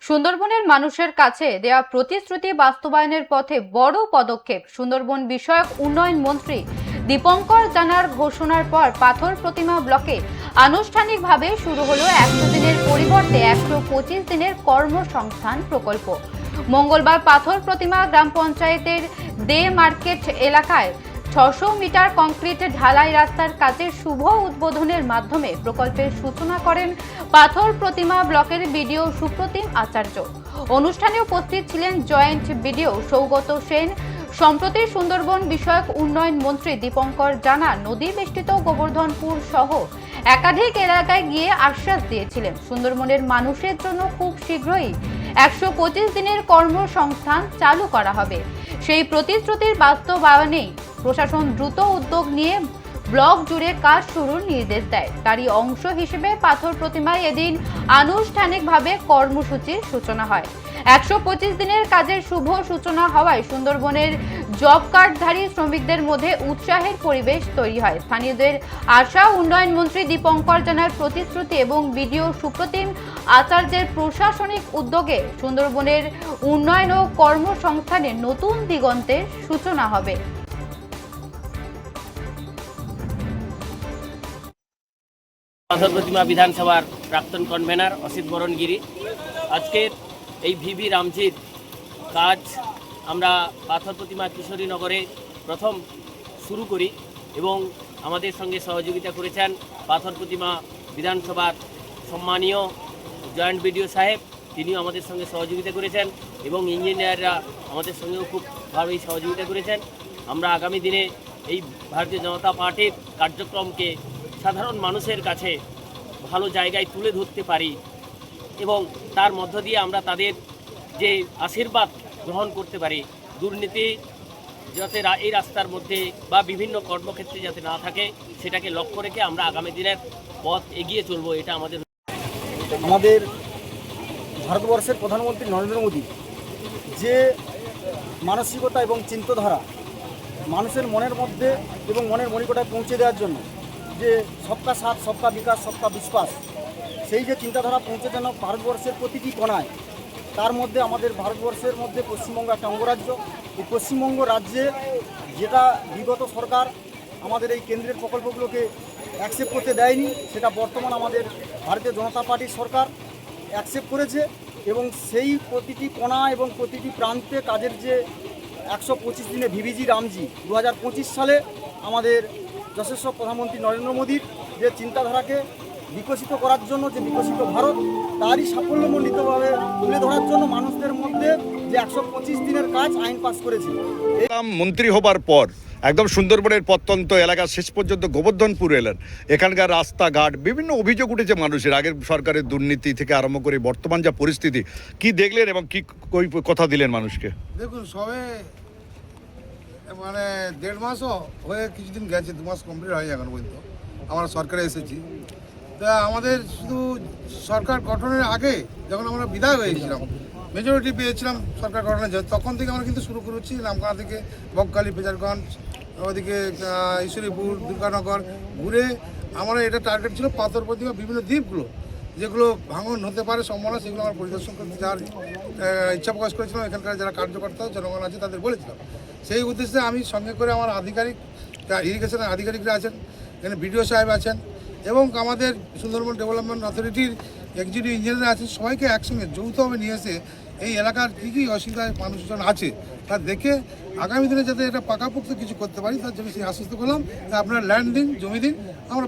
সুন্দরবনের মানুষের কাছে দেয়া প্রতিশ্রুতি বাস্তবায়নের পথে বড় পদক্ষেপ। সুন্দরবন বিষয়ক উন্নয়ন মন্ত্রী দীপঙ্কর জানার ঘোষণার পর পাথর প্রতিমা ব্লকে আনুষ্ঠানিকভাবে শুরু হলো 100 দিনের পরিবর্তে 125 দিনের কর্মসংস্থান প্রকল্প। মঙ্গলবার পাথর প্রতিমা গ্রাম পঞ্চায়েতের দে মার্কেট এলাকায় 600 মিটার কংক্রিট ঢালাই রাস্তার কাজের শুভ উদ্বোধনের মাধ্যমে প্রকল্পের সূচনা করেন পাথর প্রতিমা ব্লকের বিডিও সুপ্রতিম আচার্য। অনুষ্ঠানে উপস্থিত ছিলেন জয়েন্ট বিডিও সৌগত সেন। সম্প্রতি সুন্দরবন বিষয়ক উন্নয়ন মন্ত্রী দীপঙ্কর জানা নদী বেষ্টিত গোবর্ধনপুর সহ একাধিক এলাকায় গিয়ে আশ্বাস দিয়েছিলেন সুন্দরবনের মানুষের জন্য খুব শীঘ্রই 125 দিনের কর্মসংস্থান চালু করা হবে। সেই প্রতিশ্রুতির বাস্তবায়নে প্রশাসন দ্রুত উদ্যোগ নিয়ে ব্লক জুড়ে কাজ শুরুর নির্দেশ দেয়। তারই অংশ হিসেবে পাথর প্রতিমায় এদিন আনুষ্ঠানিকভাবে কর্মসূচির সূচনা হয়। 125 দিনের কাজের শুভ সূচনা হওয়ায় সুন্দরবনের জব কার্ডধারী শ্রমিকদের মধ্যে উৎসাহের পরিবেশ তৈরি হয়। স্থানীয়দের আশা, উন্নয়ন মন্ত্রী দীপঙ্কর জানার প্রতিশ্রুতি এবং বিডিও সুপ্রতিম আচার্যের প্রশাসনিক উদ্যোগে সুন্দরবনের উন্নয়ন ও কর্মসংস্থানের নতুন দিগন্তের সূচনা হবে। পাথর প্রতিমা বিধানসভার প্রাক্তন কনভেনার অসিত বরণ গিরি। আজকের এই ভিভি রামজির কাজ আমরা পাথর প্রতিমা কিশোরীনগরে প্রথম শুরু করি এবং আমাদের সঙ্গে সহযোগিতা করেছেন পাথর প্রতিমা বিধানসভার সম্মানীয় জয়েন্ট বিডিও সাহেব, তিনিও আমাদের সঙ্গে সহযোগিতা করেছেন এবং ইঞ্জিনিয়াররা আমাদের সঙ্গেও খুব ভালোই সহযোগিতা করেছেন। আমরা আগামী দিনে এই ভারতীয় জনতা পার্টির কার্যক্রমকে সাধারণ মানুষের কাছে ভালো জায়গায় তুলে ধরতে পারি এবং তার মধ্য দিয়ে আমরা তাদের যে আশীর্বাদ গ্রহণ করতে পারি। দুর্নীতি যাতে এই রাস্তার মধ্যে বা বিভিন্ন কর্মক্ষেত্রে যাতে না থাকে সেটাকে লক্ষ্য রেখে আমরা আগামী দিনের পথ এগিয়ে চলবো। এটা আমাদের ভারতবর্ষের প্রধানমন্ত্রী নরেন্দ্র মোদী যে মানসিকতা এবং চিন্তাধারা মানুষের মনের মধ্যে এবং মনের মনিকটায় পৌঁছে দেওয়ার জন্য যে সবকা সাথ সবকা বিকাশ সবকা বিশ্বাস, সেই যে চিন্তাধারা পৌঁছে যেন ভারতবর্ষের প্রতিটি কোণায়, তার মধ্যে আমাদের ভারতবর্ষের মধ্যে পশ্চিমবঙ্গ একটা অঙ্গরাজ্য। এই পশ্চিমবঙ্গ রাজ্যে যেটা বিগত সরকার আমাদের এই কেন্দ্রের প্রকল্পগুলোকে অ্যাকসেপ্ট করতে দেয়নি, সেটা বর্তমান আমাদের ভারতীয় জনতা পার্টির সরকার অ্যাকসেপ্ট করেছে এবং সেই প্রতিটি কোণা এবং প্রতিটি প্রান্তে কাজের যে 125 দিনে ভিভিজি রামজি 2025 সালে আমাদের যশস্ব প্রধানমন্ত্রী নরেন্দ্র মোদীর যে চিন্তাধারাকে বিকশিত করার জন্য, যে বিকশিত ভারত, তারই সাফল্যমণ্ডিতভাবে তুলে ধরার জন্য মানুষদের মধ্যে যে 125 দিনের কাজ আইন পাস করেছে। মন্ত্রী হবার পর একদম সুন্দরবনের প্রত্যন্ত এলাকা শেষ পর্যন্ত গোবর্ধনপুর এলেন। এখানকার রাস্তাঘাট বিভিন্ন অভিযোগ উঠেছে মানুষের, আগের সরকারের দুর্নীতি থেকে আরম্ভ করে বর্তমান যা পরিস্থিতি, কি দেখলেন এবং কি কথা দিলেন মানুষকে? দেখুন, সবে মানে 1.5 মাসও হয়ে কিছুদিন গেছে, 2 মাস কমপ্লিট হয়ে এখন পর্যন্ত আমরা সরকারে এসেছি। তা আমাদের শুধু সরকার গঠনের আগে যখন আমরা বিদায় হয়েছিলাম, মেজরিটি পেয়েছিলাম সরকার গঠনের জন্য, তখন থেকে আমরা কিন্তু শুরু করেছি নামখানা থেকে বকখালি, ফেজারগঞ্জ, ওদিকে ঈশ্বরীপুর, দুর্গানগর ঘুরে আমরা এটা টার্গেট ছিল পাথর প্রতিমা বিভিন্ন দ্বীপগুলো যেগুলো ভাঙন হতে পারে সম্ভাবনা, সেগুলো আমরা পরিদর্শন করতে যাওয়ার ইচ্ছা প্রকাশ করেছিলাম। এখানকার যারা কার্যকর্তা জনগণ আছে তাদের বলেছিলাম। সেই উদ্দেশ্যে আমি সঙ্গে করে আমার আধিকারিক, ইরিগেশনের আধিকারিকরা আছেন, এখানে বিডিও সাহেব আছেন এবং আমাদের সুন্দরবন ডেভেলপমেন্ট অথরিটির এক্সিকিউটিভ ইঞ্জিনিয়ার আছেন, সবাইকে একসঙ্গে যৌথভাবে নিয়ে এসে এই এলাকার কী কী অসুবিধায় মানুষজন আছে তা দেখে আগামী দিনে যাতে এটা পাকাপোক্ত কিছু করতে পারি তার জন্য সেই আশ্বস্ত করলাম। আপনারা ল্যান্ড দিন, জমি দিন, আমরা